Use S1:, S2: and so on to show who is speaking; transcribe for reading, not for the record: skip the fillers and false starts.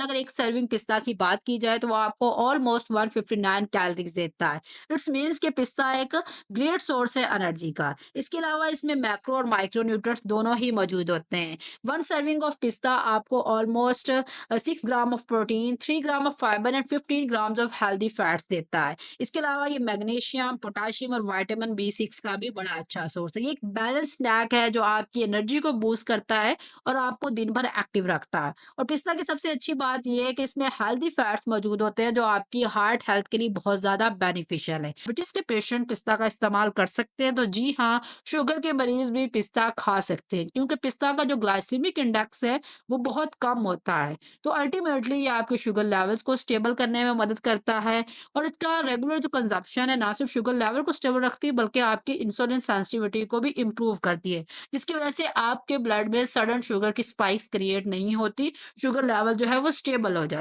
S1: अगर एक सर्विंग पिस्ता की बात की जाए तो वो आपको ऑलमोस्ट 159 कैलोरीज देता है। इट्स मीन्स कि पिस्ता एक ग्रेट सोर्स है एनर्जी का। इसके अलावा इसमें मैक्रो और माइक्रो न्यूट्रिएंट्स दोनों ही मौजूद होते हैं। वन सर्विंग ऑफ पिस्ता आपको almost 6 gram of protein, 3 gram of fibre and 15 grams of healthy fats देता है। इसके अलावा ये मैग्नीशियम, पोटेशियम और विटामिन B6 का भी बड़ा अच्छा सोर्स है। ये एक बैलेंस स्नैक है जो आपकी एनर्जी को बूस्ट करता है और आपको दिन भर एक्टिव रखता है। और पिस्ता की सबसे अच्छी बात ये है कि इसमें हेल्दी फैट्स मौजूद होते हैं जो आपकी हार्ट हेल्थ के लिए बहुत ज़्यादा बेनिफिशियल है। डायबिटीज के पेशेंट पिस्ता का इस्तेमाल कर सकते हैं, तो जी हाँ, शुगर के मरीज भी पिस्ता खा सकते हैं क्योंकि पिस्ता का जो ग्लाइसेमिक इंडेक्स है वो बहुत कम होता है। तो अल्टीमेटली ये आपके शुगर लेवल्स को स्टेबल करने में मदद करता है और इसका रेगुलर जो कंजप्शन है ना सिर्फ शुगर लेवल को स्टेबल रखती है बल्कि आपकी इंसुलिन सेंसिटिविटी को भी इम्प्रूव करती है, जिसकी वजह से आपके ब्लड में सडन शुगर की स्पाइक्स क्रिएट नहीं होती, शुगर लेवल जो है वो स्टेबल हो जाता है।